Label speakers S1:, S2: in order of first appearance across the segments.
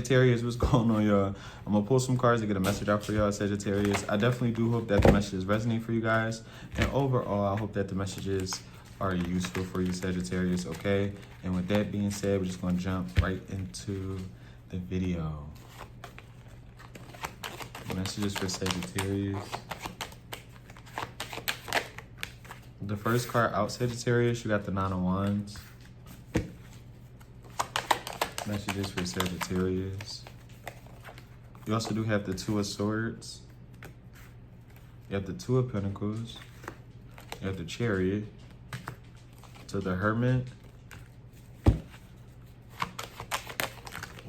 S1: Sagittarius, what's going on, y'all? I'm gonna pull some cards to get a message out for y'all, Sagittarius. I definitely do hope that the messages resonate for you guys. And overall, I hope that the messages are useful for you, Sagittarius, okay? And with that being said, we're just gonna jump right into the video. Messages for Sagittarius. The first card out, Sagittarius, you got the Nine of Wands. Messages for Sagittarius. You also do have the Two of Swords. You have the Two of Pentacles. You have the Chariot. So the Hermit.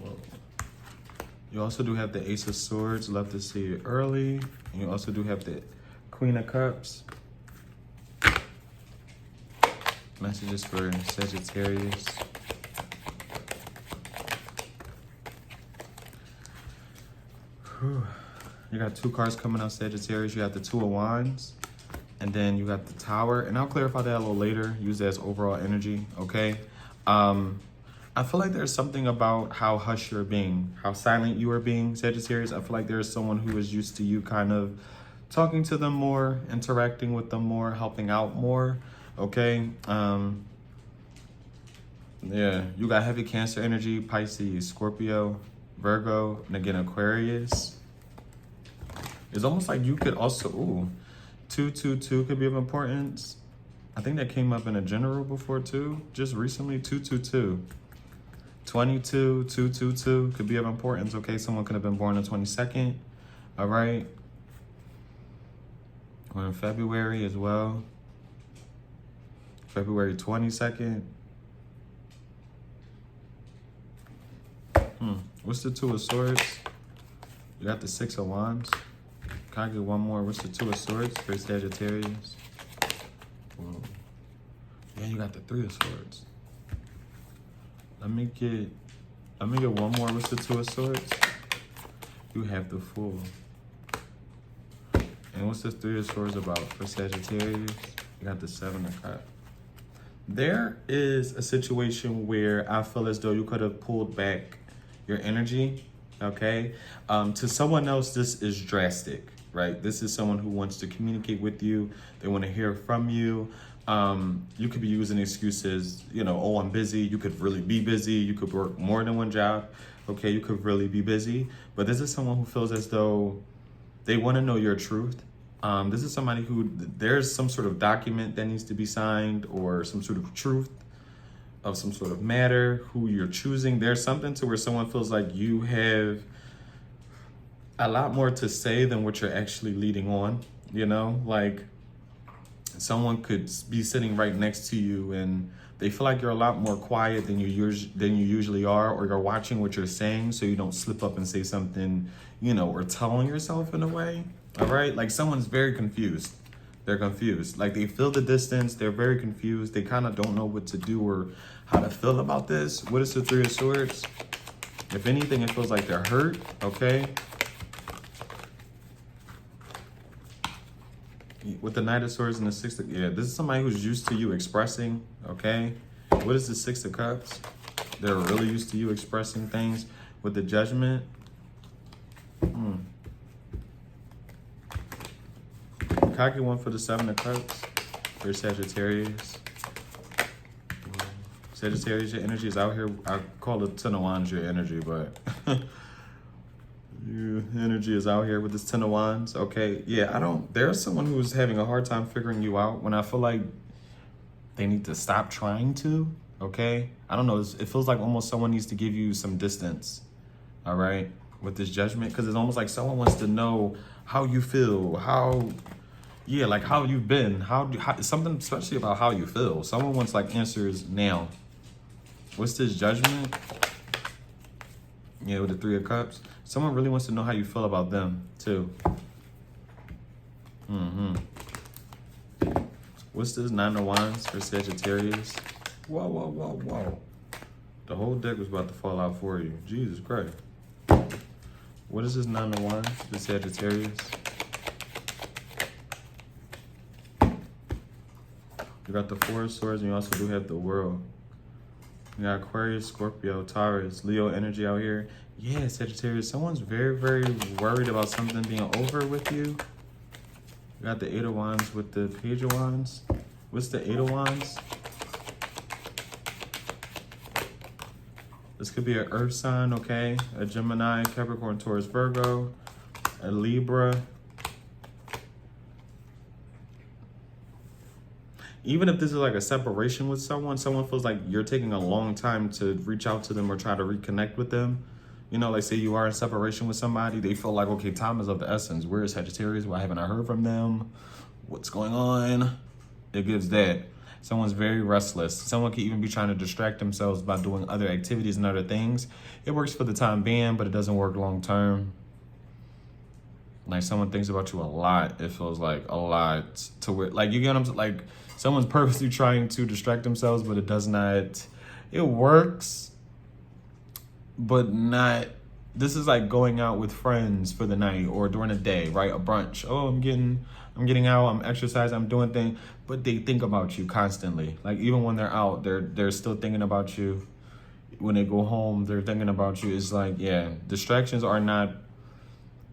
S1: Whoa. You also do have the Ace of Swords. Love to see it early. And you also do have the Queen of Cups. Messages for Sagittarius. You got two cards coming out, Sagittarius. You got the Two of Wands, and then you got the Tower. And I'll clarify that a little later. Use that as overall energy, okay? I feel like there's something about how hush you're being, how silent you are being, Sagittarius. I feel like there's someone who is used to you kind of talking to them more, interacting with them more, helping out more, okay? Yeah, you got heavy Cancer energy, Pisces, Scorpio, Virgo, and again, Aquarius. It's almost like you could also, 222 could be of importance. I think that came up in a general before too, just recently, 222. 22, 222 could be of importance, okay? Someone could have been born on 22nd, all right? Or in February as well. February 22nd. What's the Two of Swords? You got the Six of Wands. Can I get one more? What's the Two of Swords for Sagittarius? Whoa. Yeah, you got the Three of Swords. Let me get one more. What's the Two of Swords? You have the Fool. And what's the Three of Swords about for Sagittarius? You got the Seven of Cups. There is a situation where I feel as though you could have pulled back your energy, okay? To someone else, this is drastic, right? This is someone who wants to communicate with you. They want to hear from you. You could be using excuses, you know, oh, I'm busy. You could really be busy. You could work more than one job, okay? You could really be busy. But this is someone who feels as though they want to know your truth. This is somebody who, there's some sort of document that needs to be signed or some sort of truth of some sort of matter, who you're choosing. There's something to where someone feels like you have a lot more to say than what you're actually leading on, you know? Like someone could be sitting right next to you and they feel like you're a lot more quiet than you usually are, or you're watching what you're saying so you don't slip up and say something, you know, or telling yourself in a way, all right? Like someone's very confused. They're confused. Like they feel the distance. They're very confused. They kind of don't know what to do or how to feel about this. What is the Three of Swords? If anything, it feels like they're hurt, okay? With the Knight of Swords and the Six of, yeah, this is somebody who's used to you expressing, okay? What is the Six of Cups? They're really used to you expressing things. With the Judgment, Can I get one for the Seven of Cups for Sagittarius? Sagittarius, your energy is out here. I call it Ten of Wands your energy, but your energy is out here with this Ten of Wands. Okay, yeah, there's someone who's having a hard time figuring you out when I feel like they need to stop trying to, okay? I don't know, it feels like almost someone needs to give you some distance, all right, with this Judgment, because it's almost like someone wants to know how you feel, like how you've been, something especially about how you feel. Someone wants like answers now. What's this Judgment? Yeah, with the Three of Cups. Someone really wants to know how you feel about them too. What's this Nine of Wands for Sagittarius? Whoa. The whole deck was about to fall out for you. Jesus Christ. What is this Nine of Wands for Sagittarius? You got the Four of Swords and you also do have the World. You got Aquarius, Scorpio, Taurus, Leo energy out here. Yeah, Sagittarius, someone's very, very worried about something being over with you. You got the Eight of Wands with the Page of Wands. What's the Eight of Wands? This could be an Earth sign, okay? A Gemini, Capricorn, Taurus, Virgo, a Libra. Even if this is like a separation with someone feels like you're taking a long time to reach out to them or try to reconnect with them. You know, like say you are in separation with somebody, they feel like, okay, time is of the essence. Where is Sagittarius? Why haven't I heard from them? What's going on? It gives that. Someone's very restless. Someone could even be trying to distract themselves by doing other activities and other things. It works for the time being, but it doesn't work long term. Like someone thinks about you a lot. It feels like a lot to where, like, you get what I'm saying? Like someone's purposely trying to distract themselves, but it does not. It works, but not. This is like going out with friends for the night or during the day, right? A brunch. Oh, I'm getting out. I'm exercising. I'm doing things, but they think about you constantly. Like even when they're out, they're still thinking about you. When they go home, they're thinking about you. It's like, yeah, distractions are not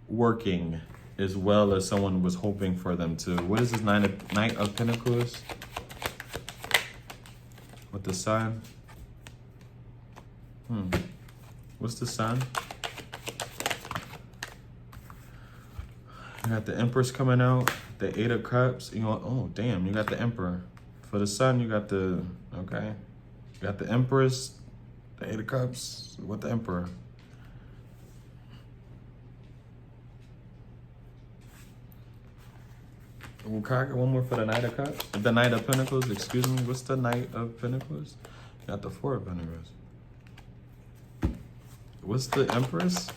S1: working as well as someone was hoping for them to. What is this Knight of Pentacles? With the Sun? What's the Sun? You got the Empress coming out, the Eight of Cups. You know, oh damn, you got the Emperor. For the Sun, you got the, okay. You got the Empress, the Eight of Cups with the Emperor. Well, can I get one more for the Knight of Cups? The Knight of Pentacles, excuse me. What's the Knight of Pentacles? You got the Four of Pentacles. What's the Empress?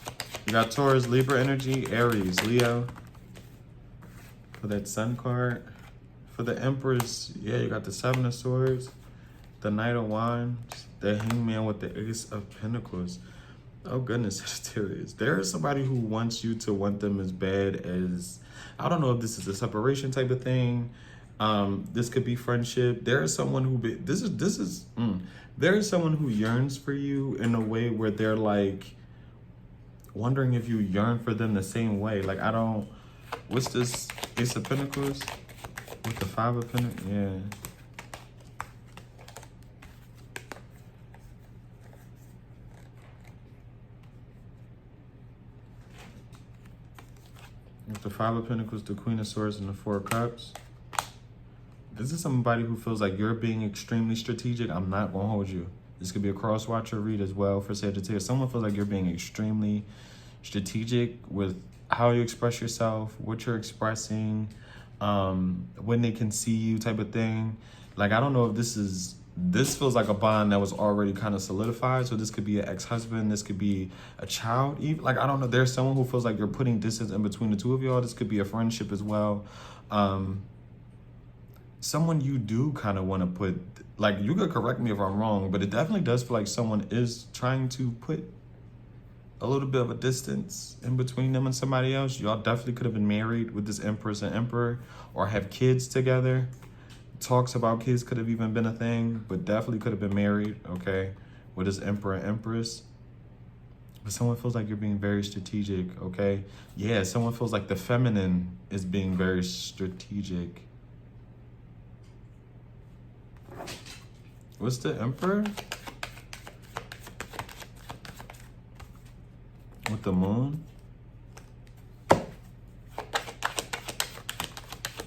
S1: You got Taurus, Libra energy, Aries, Leo. For that Sun card. For the Empress, yeah, you got the Seven of Swords, the Knight of Wands, the Hangman with the Ace of Pentacles. Oh goodness, Sagittarius. There is somebody who wants you to want them as bad as, I don't know if this is a separation type of thing. This could be friendship. There is someone who, there is someone who yearns for you in a way where they're like, wondering if you yearn for them the same way. Like, I don't, what's this Ace of Pentacles? With the Five of Pentacles, yeah. With the Five of Pentacles, the Queen of Swords, and the Four of Cups. This is somebody who feels like you're being extremely strategic. I'm not going to hold you. This could be a cross-watcher read as well for Sagittarius. Someone feels like you're being extremely strategic with how you express yourself, what you're expressing, when they can see you type of thing. Like, I don't know if this feels like a bond that was already kind of solidified. So this could be an ex-husband. This could be a child. Even, like, I don't know. There's someone who feels like you're putting distance in between the two of y'all. This could be a friendship as well. Someone you do kind of want to put, like, you could correct me if I'm wrong, but it definitely does feel like someone is trying to put a little bit of a distance in between them and somebody else. Y'all definitely could have been married with this Empress and Emperor, or have kids together. Talks about kids could have even been a thing, but definitely could have been married, okay, with this Emperor and Empress. But someone feels like you're being very strategic, okay? Yeah, someone feels like the feminine is being very strategic. What's the Emperor? With the Moon?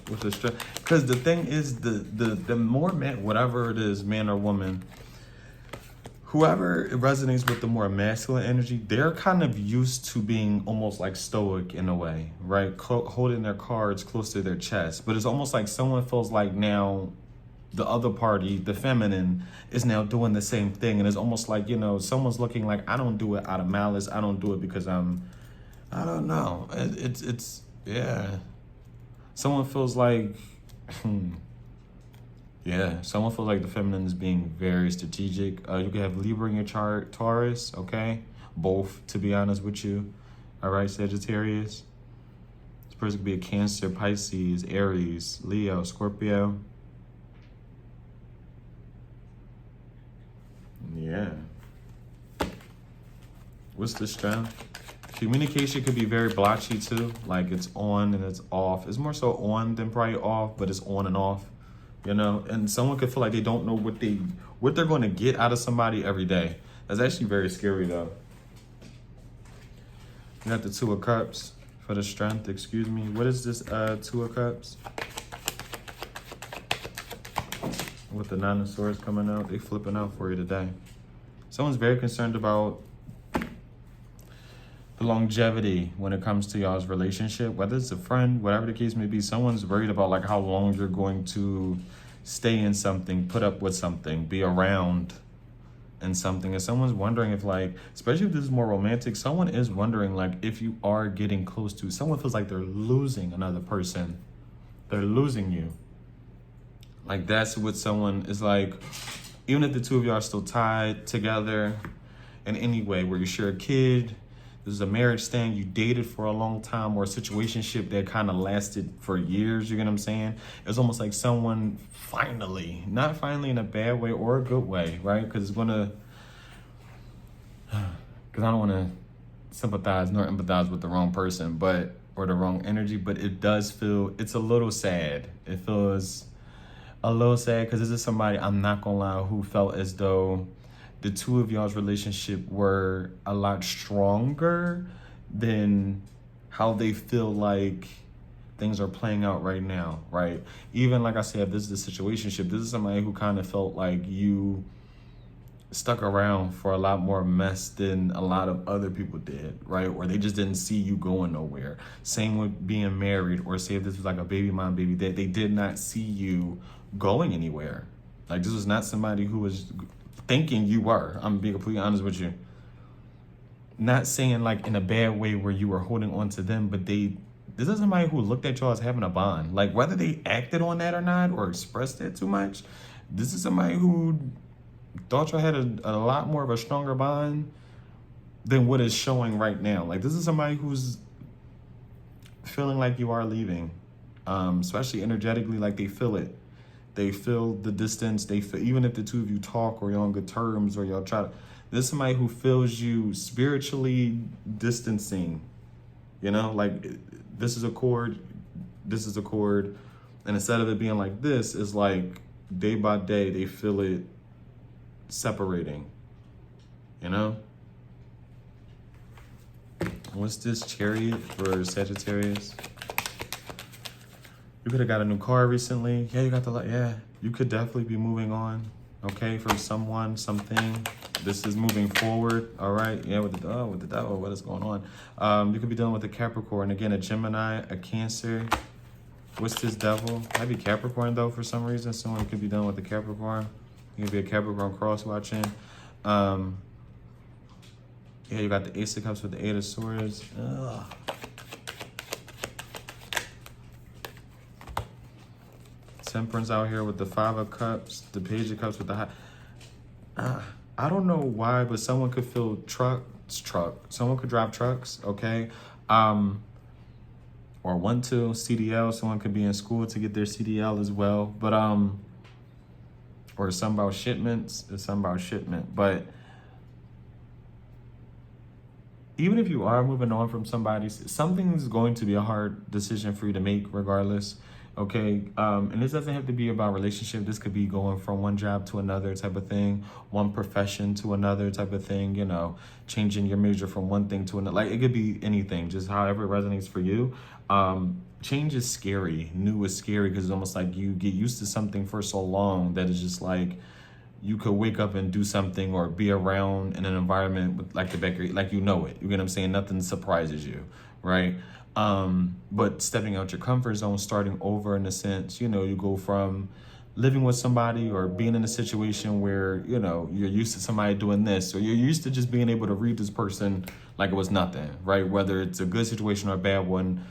S1: With the strength. Because the thing is, the more man, whatever it is, man or woman, whoever resonates with the more masculine energy, they're kind of used to being almost like stoic in a way, right? Holding their cards close to their chest. But it's almost like someone feels like now the other party, the feminine, is now doing the same thing. And it's almost like, you know, someone's looking like, I don't do it out of malice. I don't do it because I don't know. It's yeah. Someone feels like, yeah, someone feels like the feminine is being very strategic. You can have Libra in your chart, Taurus, okay? Both, to be honest with you. All right, Sagittarius. This person could be a Cancer, Pisces, Aries, Leo, Scorpio. Yeah. What's the strength? Communication could be very blotchy too. Like it's on and it's off. It's more so on than probably off, but it's on and off. You know, and someone could feel like they don't know what they're going to get out of somebody every day. That's actually very scary though. You got the Two of Cups for the strength. Excuse me. What is this? Two of Cups. With the Nine of Swords coming out, they flipping out for you today. Someone's very concerned about the longevity when it comes to y'all's relationship, whether it's a friend, whatever the case may be. Someone's worried about like how long you're going to stay in something, put up with something, be around in something. And someone's wondering if like, especially if this is more romantic, someone is wondering like if you are getting close to, someone feels like they're losing another person. They're losing you. Like that's what someone is like, even if the two of you are still tied together in any way where you share a kid, this is a marriage thing, you dated for a long time, or a situationship that kind of lasted for years, you get what I'm saying? It's almost like someone finally, not finally in a bad way or a good way, right? Because it's gonna, because I don't want to sympathize nor empathize with the wrong person, but, or the wrong energy, but it does feel, it's a little sad. It feels a little sad because this is somebody, I'm not gonna lie, who felt as though the two of y'all's relationship were a lot stronger than how they feel like things are playing out right now, right? Even like I said, this is the situationship. This is somebody who kind of felt like you stuck around for a lot more mess than a lot of other people did, right? Or they just didn't see you going nowhere. Same with being married, or say if this was like a baby mom, baby dad, they did not see you going anywhere. Like this was not somebody who was thinking you were. I'm being completely honest with you. Not saying like in a bad way where you were holding on to them, but this is somebody who looked at y'all as having a bond. Like whether they acted on that or not, or expressed it too much, this is somebody who thought y'all had a lot more of a stronger bond than what is showing right now. Like this is somebody who's feeling like you are leaving, especially energetically, like they feel it. They feel the distance. They feel, even if the two of you talk or you're on good terms or y'all try to, this is somebody who feels you spiritually distancing, you know, like this is a cord, this is a cord. And instead of it being like this, it's like day by day, they feel it separating, you know? What's this Chariot for Sagittarius? You could have got a new car recently. Yeah, you got yeah. You could definitely be moving on, okay, from someone, something. This is moving forward, all right? Yeah, with the devil, what is going on? You could be dealing with a Capricorn. Again, a Gemini, a Cancer. What's this devil? Might be Capricorn, though, for some reason. Someone could be dealing with a Capricorn. You could be a Capricorn cross watching. Yeah, you got the Ace of Cups with the Eight of Swords. Ugh. Temperance out here with the Five of Cups, the Page of Cups with the high. I don't know why, but someone could feel someone could drive trucks, okay? Or want to, CDL, someone could be in school to get their CDL as well. But, or something about shipments, but even if you are moving on from somebody, something's going to be a hard decision for you to make regardless. Okay, and this doesn't have to be about relationship. This could be going from one job to another type of thing, one profession to another type of thing, you know, changing your major from one thing to another. Like it could be anything, just however it resonates for you. Change is scary. New is scary because it's almost like you get used to something for so long that it's just like you could wake up and do something or be around in an environment with like the bakery, like you know it. You get what I'm saying? Nothing surprises you, right? But stepping out your comfort zone, starting over in a sense, you know, you go from living with somebody or being in a situation where, you know, you're used to somebody doing this, or you're used to just being able to read this person like it was nothing, right? Whether it's a good situation or a bad one,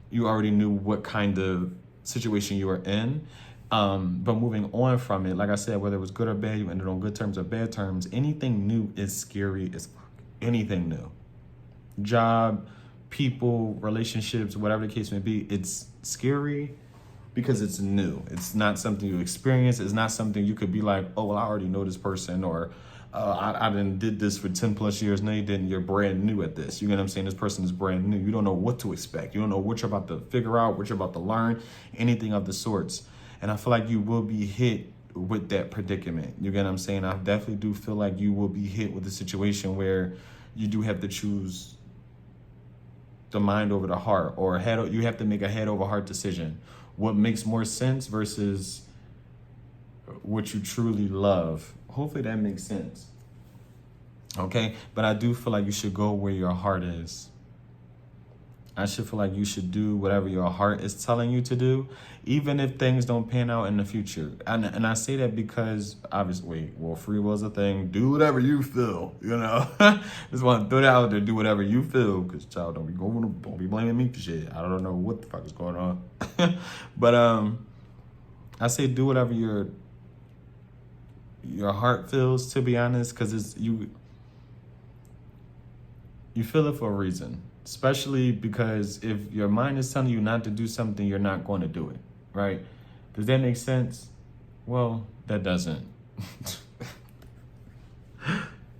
S1: you already knew what kind of situation you were in. But moving on from it, like I said, whether it was good or bad, you ended on good terms or bad terms, anything new is scary as fuck. Anything new. Job, people, relationships, whatever the case may be, it's scary because it's new. It's not something you experience. It's not something you could be like, oh, well, I already know this person, or I done did this for 10 plus years. No, you didn't. You're brand new at this. You get what I'm saying? This person is brand new. You don't know what to expect. You don't know what you're about to figure out, what you're about to learn, anything of the sorts. And I feel like you will be hit with that predicament. You get what I'm saying? I definitely do feel like you will be hit with a situation where you do have to choose the mind over the heart, or you have to make a head over heart decision. What makes more sense versus what you truly love. Hopefully that makes sense. Okay, but I do feel like you should go where your heart is. I should feel like you should do whatever your heart is telling you to do, even if things don't pan out in the future. And I say that because, obviously, well, free will is a thing. Do whatever you feel, you know. Just want to throw that out there. Do whatever you feel, because, child, don't be blaming me for shit. I don't know what the fuck is going on. But I say do whatever your heart feels, to be honest, because it's you feel it for a reason. Especially because if your mind is telling you not to do something, you're not going to do it, right? Does that make sense? Well, that doesn't.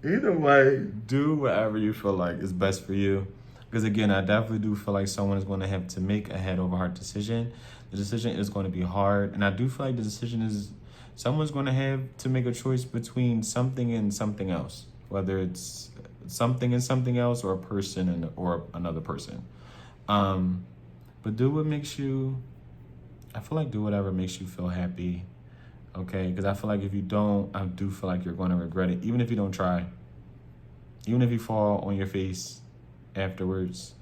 S1: Either way, do whatever you feel like is best for you. Because again, I definitely do feel like someone is going to have to make a head over heart decision. The decision is going to be hard. And I do feel like the decision is someone's going to have to make a choice between something and something else, whether it's something and something else, or a person or another person. But do what makes you, I feel like do whatever makes you feel happy, okay? Because I feel like if you don't, I do feel like you're going to regret it, even if you don't try. Even if you fall on your face afterwards,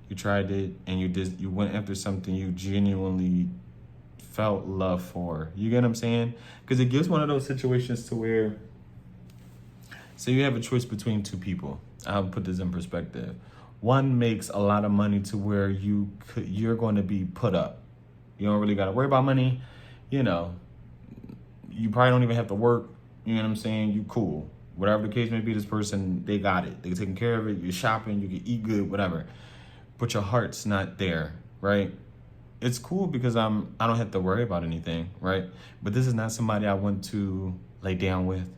S1: you tried it and you went after something you genuinely felt love for. You get what I'm saying? Because it gives one of those situations to where, so you have a choice between two people. I'll put this in perspective. One makes a lot of money to where you're going to be put up. You don't really got to worry about money. You know, you probably don't even have to work. You know what I'm saying? You cool. Whatever the case may be, this person, they got it. They're taking care of it. You're shopping. You can eat good, whatever. But your heart's not there, right? It's cool because I don't have to worry about anything, right? But this is not somebody I want to lay down with.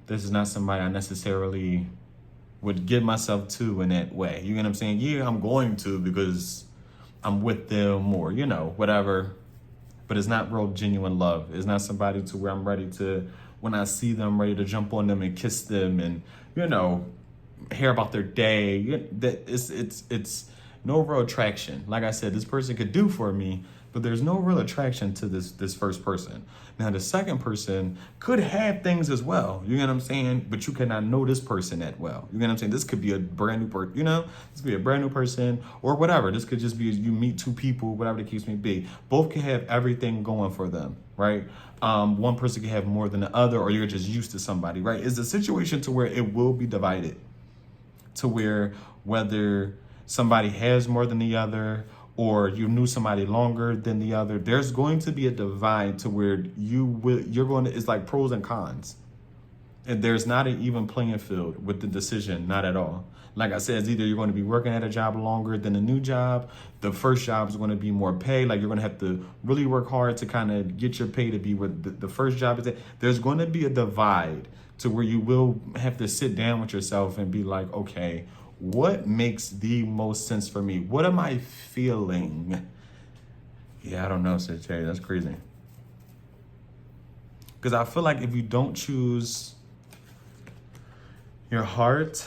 S1: This is not somebody I necessarily would give myself to in that way. You get what I'm saying? Yeah, I'm going to because I'm with them or, you know, whatever. But it's not real genuine love. It's not somebody to where I'm ready to, when I see them, ready to jump on them and kiss them and, you know, hear about their day. It's no real attraction. Like I said, this person could do for me, but there's no real attraction to this first person. Now, the second person could have things as well. You get what I'm saying? But you cannot know this person that well. You get what I'm saying? This could be a brand new person, you know? This could be a brand new person or whatever. This could just be you meet two people, whatever the case may be. Both can have everything going for them, right? One person can have more than the other, or you're just used to somebody, right? It's a situation to where it will be divided, to where whether somebody has more than the other, or you knew somebody longer than the other, there's going to be a divide to where it's like pros and cons. And there's not an even playing field with the decision, not at all. Like I said, it's either you're going to be working at a job longer than a new job. The first job is going to be more pay. Like you're going to have to really work hard to kind of get your pay to be what the first job is at. There's going to be a divide to where you will have to sit down with yourself and be like, okay, what makes the most sense for me? What am I feeling? Yeah, I don't know, Sagittarius. That's crazy. Because I feel like if you don't choose your heart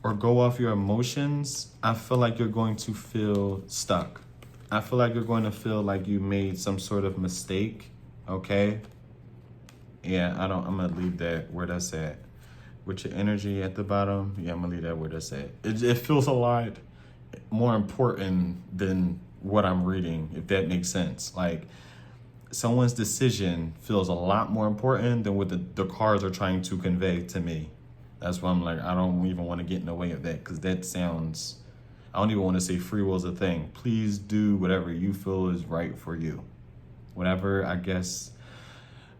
S1: or go off your emotions, I feel like you're going to feel stuck. I feel like you're going to feel like you made some sort of mistake, okay? Yeah, I'm going to leave that where that's at. With your energy at the bottom, yeah, I'm gonna leave that where that's at. It feels a lot more important than what I'm reading, if that makes sense. Like someone's decision feels a lot more important than what the cards are trying to convey to me. That's why I'm like, I don't even want to get in the way of that, because that sounds, I don't even want to say free will is a thing. Please do whatever you feel is right for you. Whatever, I guess,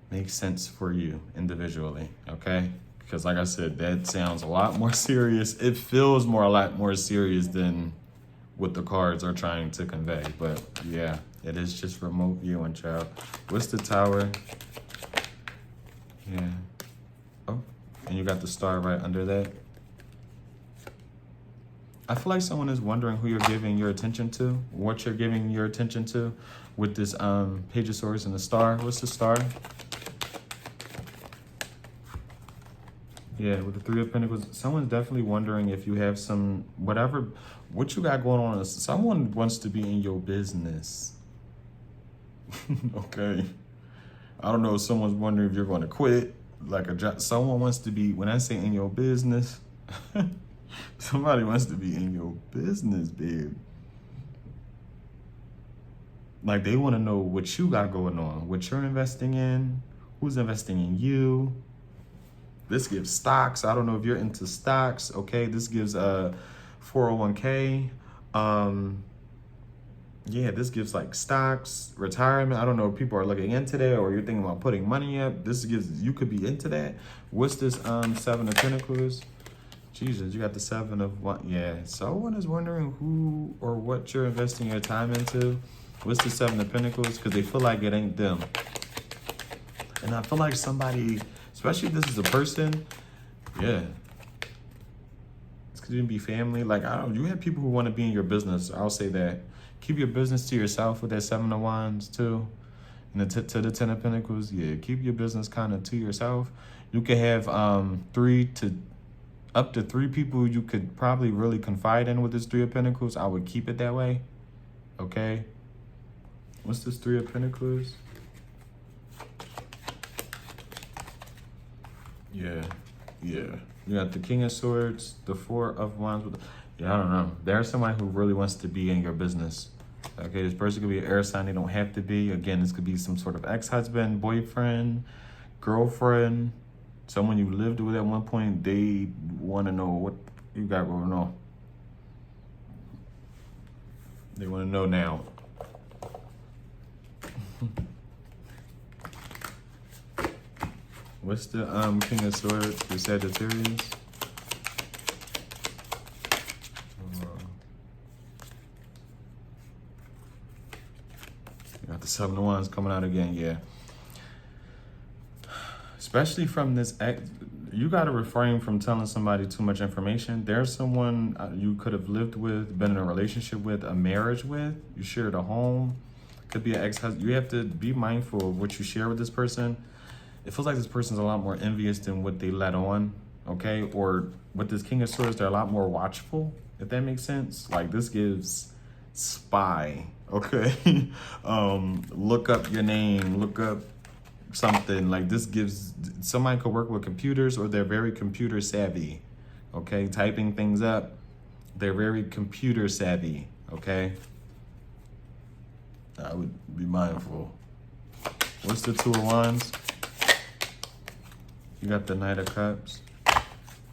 S1: makes sense for you individually, okay? Because like I said, that sounds a lot more serious. It feels a lot more serious than what the cards are trying to convey. But yeah, it is just remote viewing, child. What's the Tower? Yeah. Oh, And you got the star right under that. I feel like someone is wondering who you're giving your attention to, what you're giving your attention to with this Page of Swords and the star. What's the star? Yeah, with the Three of Pentacles, someone's definitely wondering if you have some, what you got going on. Someone wants to be in your business. Okay. I don't know if someone's wondering if you're going to quit, like a job. Someone wants to be, when I say in your business, somebody wants to be in your business, babe. Like they want to know what you got going on, what you're investing in, who's investing in you. This gives stocks. I don't know if you're into stocks. Okay, this gives a 401k. Yeah, this gives like stocks, retirement. I don't know if people are looking into that or you're thinking about putting money up. This gives, you could be into that. What's this Seven of Pentacles? Jesus, you got the Seven of what? Yeah, someone is wondering who or what you're investing your time into. What's the Seven of Pentacles? Because they feel like it ain't them. And I feel like somebody, especially if this is a person, yeah. This could even be family. Like, I don't know, you have people who want to be in your business. I'll say that. Keep your business to yourself with that Seven of Wands too. And to the Ten of Pentacles, yeah. Keep your business kind of to yourself. You could have up to three people you could probably really confide in with this Three of Pentacles. I would keep it that way. Okay. What's this Three of Pentacles? Yeah, yeah. You got the King of Swords, the Four of Wands. Yeah, I don't know. There's somebody who really wants to be in your business. Okay, this person could be an air sign. They don't have to be. Again, this could be some sort of ex-husband, boyfriend, girlfriend, someone you lived with at one point. They want to know what you got going on. They want to know now. What's the King of Swords, the Sagittarius? Got the Seven of Wands coming out again, yeah. Especially from this, you got to refrain from telling somebody too much information. There's someone you could have lived with, been in a relationship with, a marriage with. You shared a home. Could be an ex-husband. You have to be mindful of what you share with this person. It feels like this person's a lot more envious than what they let on, okay? Or with this King of Swords, they're a lot more watchful, if that makes sense. Like this gives spy, okay? Look up your name, look up something. Like this gives, somebody could work with computers or they're very computer savvy, okay? Typing things up, they're very computer savvy, okay? I would be mindful. What's the Two of Wands? You got the Knight of Cups.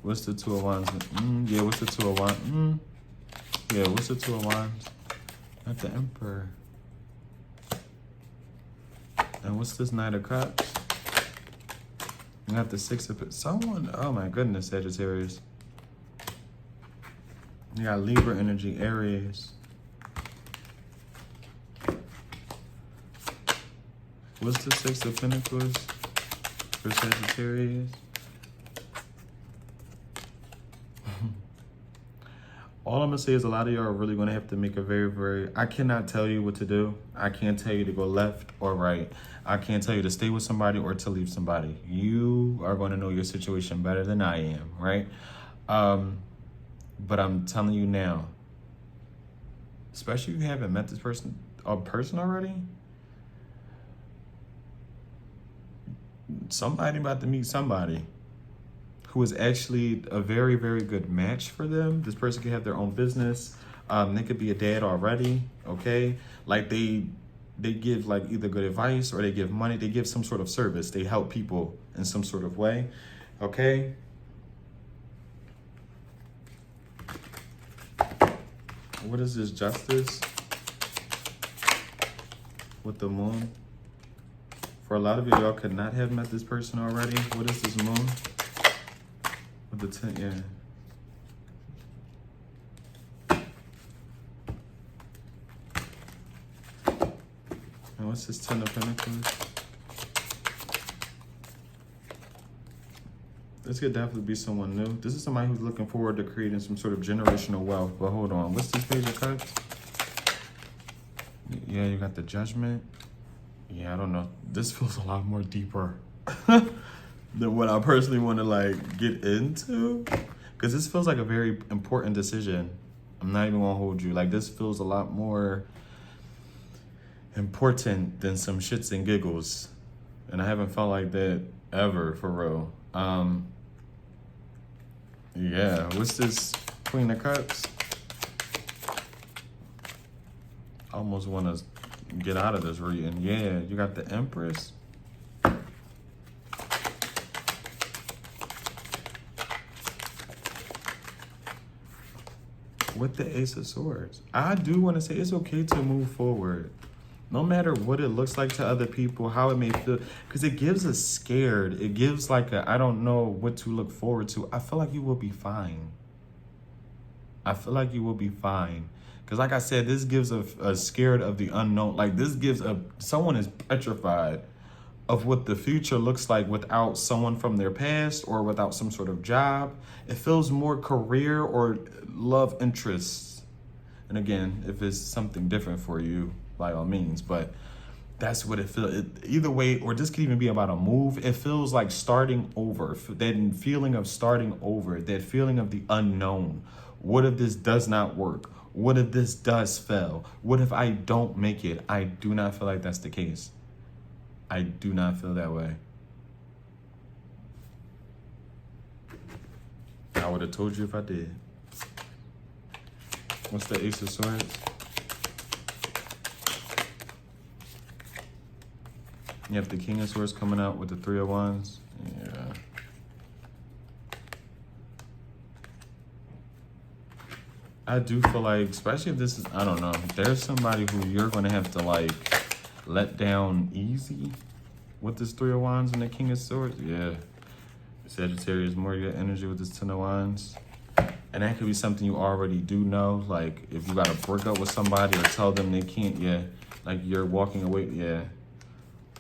S1: What's the Two of Wands? Yeah, what's the Two of Wands? Yeah, what's the Two of Wands? Not the Emperor. And what's this Knight of Cups? You got the Six of Someone, oh my goodness, Sagittarius. You got Libra energy, Aries. What's the Six of Pentacles for Sagittarius? All I'm going to say is a lot of y'all are really going to have to make a very, I cannot tell you what to do. I can't tell you to go left or right. I can't tell you to stay with somebody or to leave somebody. You are going to know your situation better than I am, right? But I'm telling you now, especially if you haven't met this person already, somebody about to meet somebody who is actually a very, very good match for them. This person could have their own business. They could be a dad already, okay? Like they give like either good advice or they give money. They give some sort of service. They help people in some sort of way, okay? What is this, Justice? With the Moon? For a lot of you, y'all could not have met this person already. What is this Moon? With the 10, yeah. And what's this 10 of Pentacles? This could definitely be someone new. This is somebody who's looking forward to creating some sort of generational wealth. But hold on, what's this Page of Cups? Yeah, you got the Judgment. Yeah, I don't know. This feels a lot more deeper than what I personally want to like get into. Because this feels like a very important decision. I'm not even gonna hold you. Like, this feels a lot more important than some shits and giggles. And I haven't felt like that ever, for real. Yeah, what's this Queen of Cups? I almost want to get out of this reading. Yeah, you got the Empress. With the Ace of Swords. I do want to say it's okay to move forward. No matter what it looks like to other people, how it may feel. Because it gives us scared. It gives like a, I don't know what to look forward to. I feel like you will be fine. I feel like you will be fine. Because like I said, this gives a scared of the unknown. Like this gives someone is petrified of what the future looks like without someone from their past or without some sort of job. It feels more career or love interests. And again, if it's something different for you, by all means, but that's what it feels. Either way, or this could even be about a move. It feels like starting over, that feeling of starting over, that feeling of the unknown. What if this does not work? What if this does fail? What if I don't make it? I do not feel like that's the case. I do not feel that way. I would have told you if I did. What's the Ace of Swords? You have the King of Swords coming out with the Three of Wands. Yeah. I do feel like, especially if this is, I don't know, there's somebody who you're going to have to like let down easy with this Three of Wands and the King of Swords. Yeah. Sagittarius, more your energy with this Ten of Wands. And that could be something you already do know. Like if you got to break up with somebody or tell them they can't, yeah. Like you're walking away, yeah.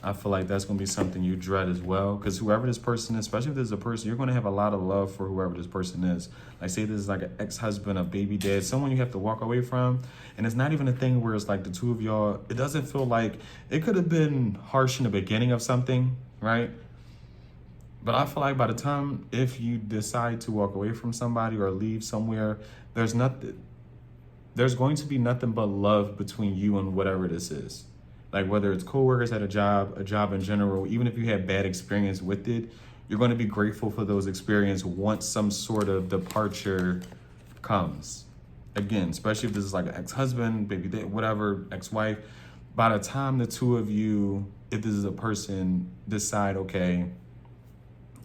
S1: I feel like that's going to be something you dread as well. Because whoever this person is, especially if this is a person, you're going to have a lot of love for whoever this person is. Like say this is like an ex-husband, a baby dad, someone you have to walk away from. And it's not even a thing where it's like the two of y'all, it doesn't feel like, it could have been harsh in the beginning of something, right? But I feel like by the time, if you decide to walk away from somebody or leave somewhere, there's going to be nothing but love between you and whatever this is. Like whether it's coworkers at a job in general, even if you had bad experience with it, you're going to be grateful for those experiences once some sort of departure comes. Again, especially if this is like an ex-husband, baby dad, whatever, ex-wife. By the time the two of you, if this is a person, decide, okay,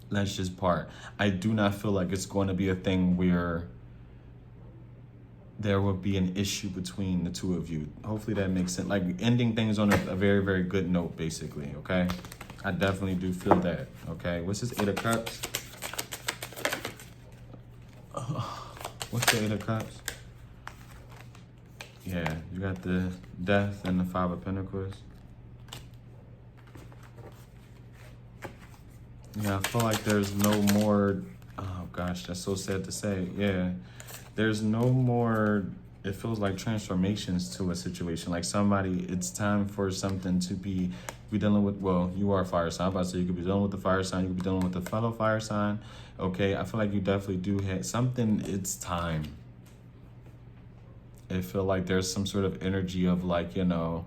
S1: let's just part. I do not feel like it's going to be a thing where there will be an issue between the two of you. Hopefully that makes sense. Like ending things on a very, very good note, basically, okay? I definitely do feel that, okay? What's this Eight of Cups? What's the Eight of Cups? Yeah, you got the Death and the Five of Pentacles. Yeah, I feel like there's no more, oh gosh, that's so sad to say, yeah. There's no more, it feels like transformations to a situation. Like somebody, it's time for something to be dealing with, well, you are a fire sign. I'm about to say you could be dealing with the fire sign, you could be dealing with the fellow fire sign. Okay, I feel like you definitely do have something, it's time. I feel like there's some sort of energy of like, you know,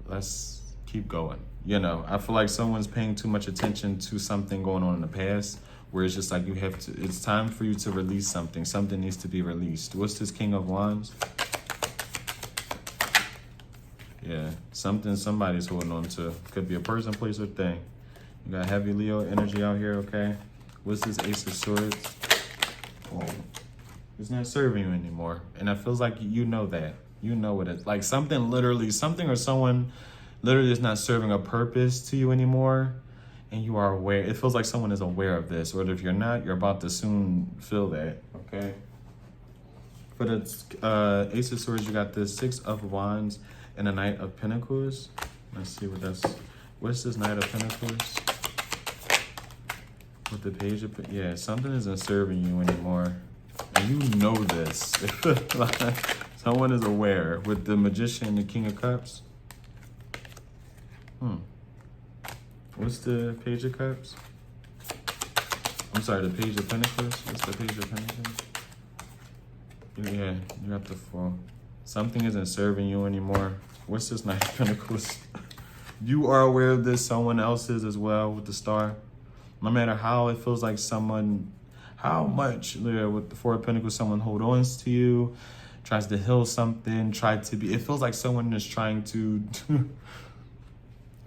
S1: let's keep going. You know, I feel like someone's paying too much attention to something going on in the past, where it's just like you have to, it's time for you to release something. Something needs to be released. What's this King of Wands? Yeah, something somebody's holding on to. Could be a person, place, or thing. You got heavy Leo energy out here, okay? What's this Ace of Swords? Oh, it's not serving you anymore. And it feels like you know that. You know what it's like. Something literally, something or someone literally is not serving a purpose to you anymore. And you are aware, it feels like someone is aware of this, or if you're not, you're about to soon feel that, okay? For the Ace of Swords, you got the Six of Wands and the Knight of Pentacles. Let's see what's this Knight of Pentacles? With the page of, yeah, something isn't serving you anymore. And you know this. Like, someone is aware. With the Magician and the King of Cups. What's the Page of Cups? I'm sorry, the Page of Pentacles. What's the Page of Pentacles? Yeah, you got the Fool. Something isn't serving you anymore. What's this Knight of Pentacles? You are aware of this. Someone else is as well with the Star. No matter how it feels like someone, how much, yeah, with the Four of Pentacles, someone holds on to you, tries to heal something, it feels like someone is trying to,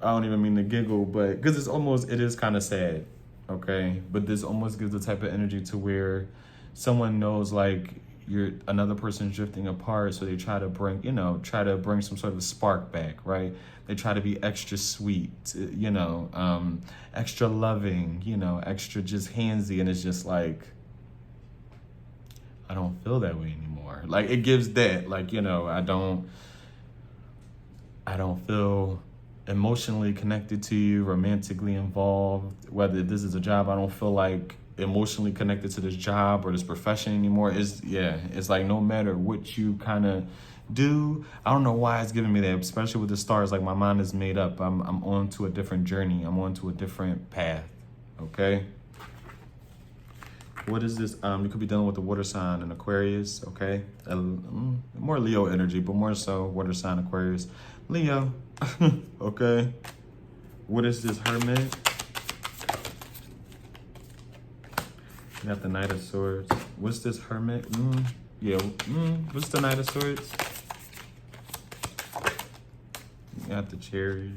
S1: I don't even mean to giggle, but because it is kind of sad, okay? But this almost gives the type of energy to where someone knows like another person drifting apart, so they try to bring, some sort of spark back, right? They try to be extra sweet, extra loving, extra just handsy, and it's just like, I don't feel that way anymore. Like, it gives that, like, I don't feel emotionally connected to you, romantically involved. Whether this is a job, I don't feel like emotionally connected to this job or this profession anymore. It's like no matter what you kind of do, I don't know why it's giving me that, especially with the stars. Like, my mind is made up. I'm on to a different journey. I'm on to a different path. Okay. What is this? You could be dealing with the water sign and Aquarius. Okay. More Leo energy, but more so water sign Aquarius. Leo. Okay. What is this? Hermit. You got the Knight of Swords. What's this? Hermit? What's the Knight of Swords? You got the Chariot.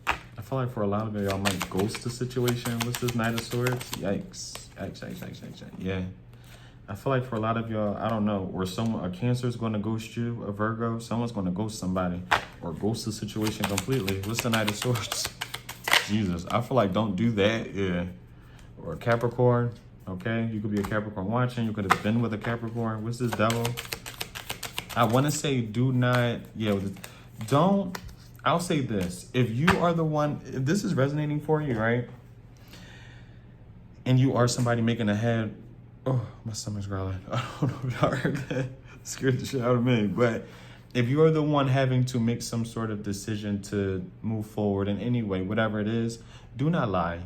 S1: I feel like for a lot of y'all might ghost the situation. What's this Knight of Swords? Yikes. Yikes. Yeah. I feel like for a lot of y'all, I don't know, or a Cancer is going to ghost you, a Virgo, someone's going to ghost somebody, or ghost the situation completely. What's the Knight of Swords? Jesus, I feel like don't do that. Yeah. Or a Capricorn. Okay. You could be a Capricorn watching. You could have been with a Capricorn. What's this Devil? I want to say I'll say this. If you are the one, if this is resonating for you, right? And you are somebody making a head. Oh, my stomach's growling. I don't know if y'all heard that. It scared the shit out of me. But if you are the one having to make some sort of decision to move forward in any way, whatever it is, do not lie.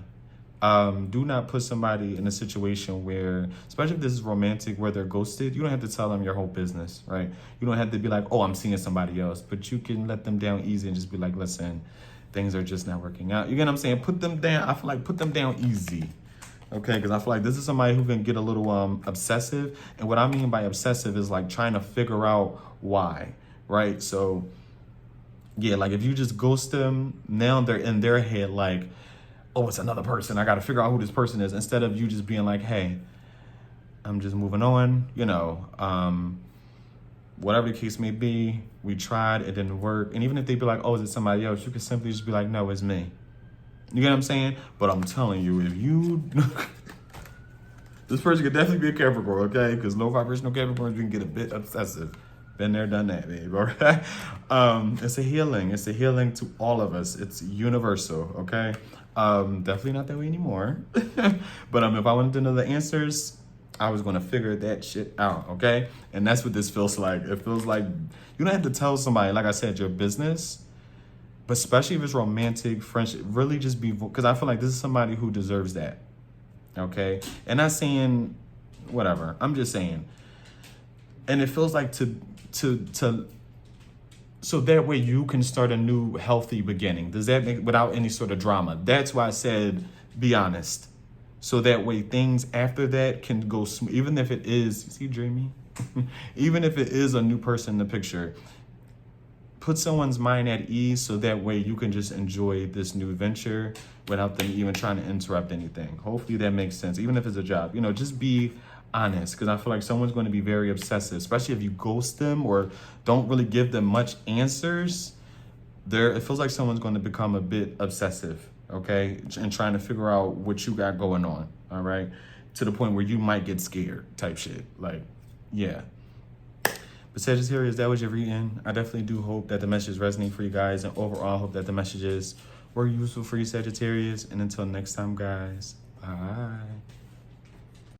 S1: Do not put somebody in a situation where, especially if this is romantic, where they're ghosted, you don't have to tell them your whole business, right? You don't have to be like, oh, I'm seeing somebody else, but you can let them down easy and just be like, listen, things are just not working out. You get what I'm saying? Put them down. I feel like put them down easy. Okay, because I feel like this is somebody who can get a little obsessive. And what I mean by obsessive is like trying to figure out why, right? So, yeah, like if you just ghost them, now they're in their head like, oh, it's another person. I got to figure out who this person is. Instead of you just being like, hey, I'm just moving on, whatever the case may be, we tried, it didn't work. And even if they be like, oh, is it somebody else? You could simply just be like, no, it's me. You get what I'm saying? But I'm telling you, if you, this person could definitely be a Capricorn, okay? Because low vibrational Capricorns, you can get a bit obsessive. Been there, done that, babe, all right? It's a healing. It's a healing to all of us. It's universal, okay? Definitely not that way anymore. But if I wanted to know the answers, I was going to figure that shit out, okay? And that's what this feels like. It feels like you don't have to tell somebody, like I said, your business. But especially if it's romantic, friendship, really just be, because I feel like this is somebody who deserves that, okay? And not saying whatever, I'm just saying. And it feels like so that way you can start a new healthy beginning. Does that make, without any sort of drama? That's why I said, be honest. So that way things after that can go smooth, even if it is, see dreamy? Even if it is a new person in the picture, put someone's mind at ease so that way you can just enjoy this new venture without them even trying to interrupt anything. Hopefully that makes sense. Even if it's a job, just be honest, because I feel like someone's going to be very obsessive, especially if you ghost them or don't really give them much answers. It feels like someone's going to become a bit obsessive, okay, and trying to figure out what you got going on, all right, to the point where you might get scared type shit. Like, yeah. But Sagittarius, that was your reading. I definitely do hope that the message resonates for you guys, and overall, I hope that the messages were useful for you, Sagittarius. And until next time, guys, bye.